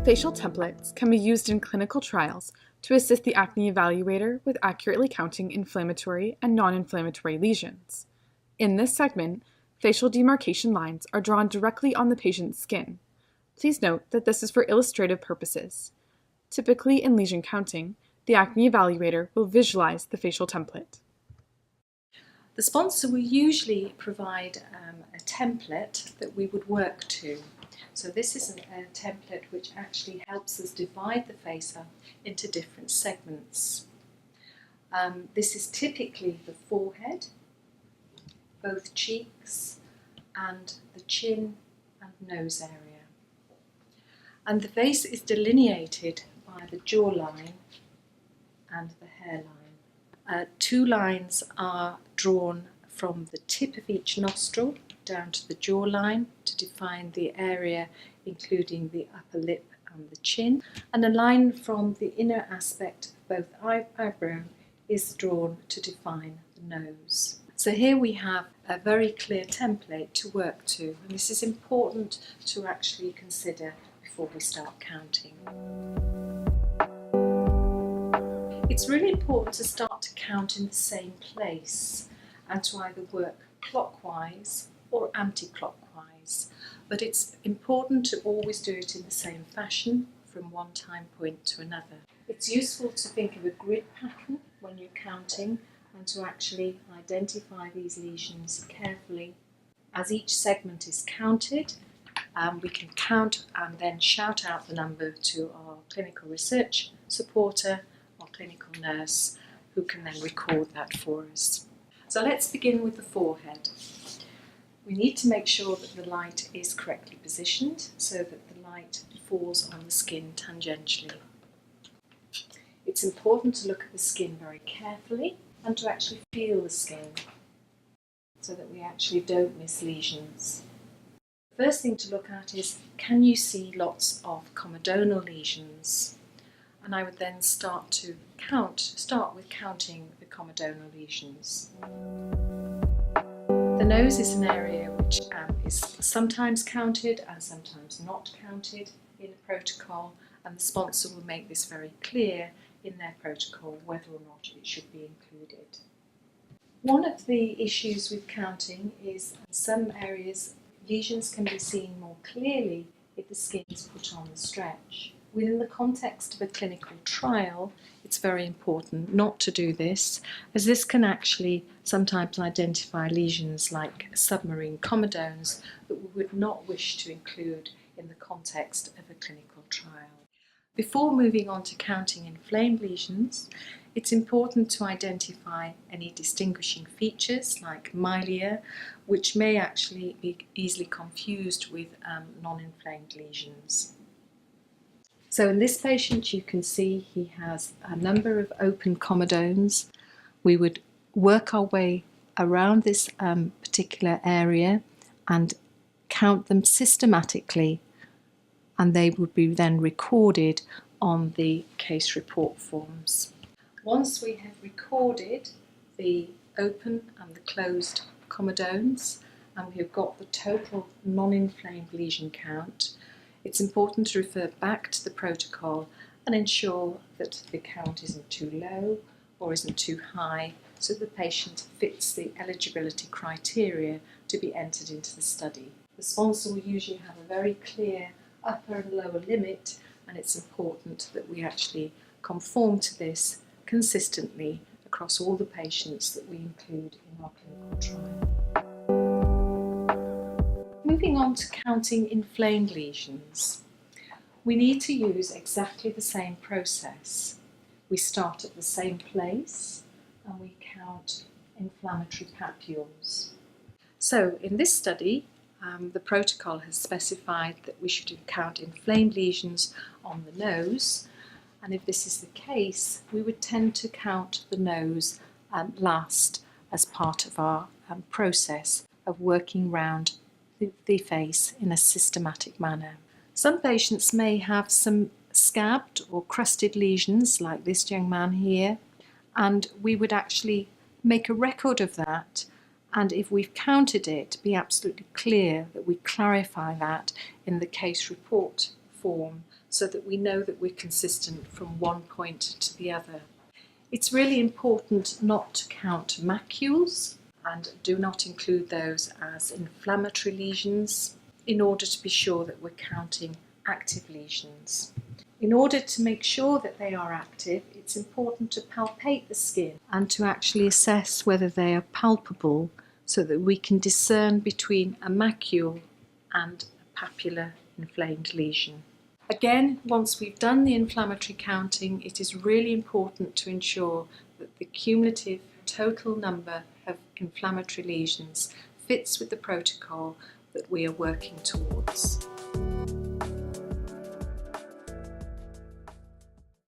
Facial templates can be used in clinical trials to assist the acne evaluator with accurately counting inflammatory and non-inflammatory lesions. In this segment, facial demarcation lines are drawn directly on the patient's skin. Please note that this is for illustrative purposes. Typically in lesion counting, the acne evaluator will visualize the facial template. The sponsor will usually provide a template that we would work to. So this is a template which actually helps us divide the face up into different segments. This is typically the forehead, both cheeks, and the chin and nose area. And the face is delineated by the jawline and the hairline. Two lines are drawn from the tip of each nostril down to the jawline to define the area including the upper lip and the chin, and a line from the inner aspect of both eyebrow is drawn to define the nose. So here we have a very clear template to work to, and this is important to actually consider before we start counting. It's really important to start to count in the same place and to either work clockwise or anti-clockwise, but it's important to always do it in the same fashion from one time point to another. It's useful to think of a grid pattern when you're counting and to actually identify these lesions carefully. As each segment is counted, we can count and then shout out the number to our clinical research supporter or clinical nurse, who can then record that for us. So let's begin with the forehead. We need to make sure that the light is correctly positioned so that the light falls on the skin tangentially. It's important to look at the skin very carefully and to actually feel the skin so that we actually don't miss lesions. The first thing to look at is, can you see lots of comedonal lesions? And I would then start with counting the comedonal lesions. The nose is an area which is sometimes counted and sometimes not counted in a protocol, and the sponsor will make this very clear in their protocol whether or not it should be included. One of the issues with counting is in some areas lesions can be seen more clearly if the skin is put on the stretch. Within the context of a clinical trial, it's very important not to do this, as this can actually sometimes identify lesions like submarine comedones that we would not wish to include in the context of a clinical trial. Before moving on to counting inflamed lesions, it's important to identify any distinguishing features like milia, which may actually be easily confused with non-inflamed lesions. So in this patient you can see he has a number of open comedones. We would work our way around this particular area and count them systematically, and they would be then recorded on the case report forms. Once we have recorded the open and the closed comedones and we have got the total non-inflamed lesion count, it's important to refer back to the protocol and ensure that the count isn't too low or isn't too high, so the patient fits the eligibility criteria to be entered into the study. The sponsor will usually have a very clear upper and lower limit, and it's important that we actually conform to this consistently across all the patients that we include in our clinical trial. Moving on to counting inflamed lesions, we need to use exactly the same process. We start at the same place and we count inflammatory papules. So in this study, the protocol has specified that we should count inflamed lesions on the nose, and if this is the case, we would tend to count the nose last as part of our process of working round the face in a systematic manner. Some patients may have some scabbed or crusted lesions like this young man here, and we would actually make a record of that, and if we've counted it, be absolutely clear that we clarify that in the case report form so that we know that we're consistent from one point to the other. It's really important not to count macules and do not include those as inflammatory lesions in order to be sure that we're counting active lesions. In order to make sure that they are active, it's important to palpate the skin and to actually assess whether they are palpable so that we can discern between a macule and a papular inflamed lesion. Again, once we've done the inflammatory counting, it is really important to ensure that the cumulative total number of inflammatory lesions fits with the protocol that we are working towards.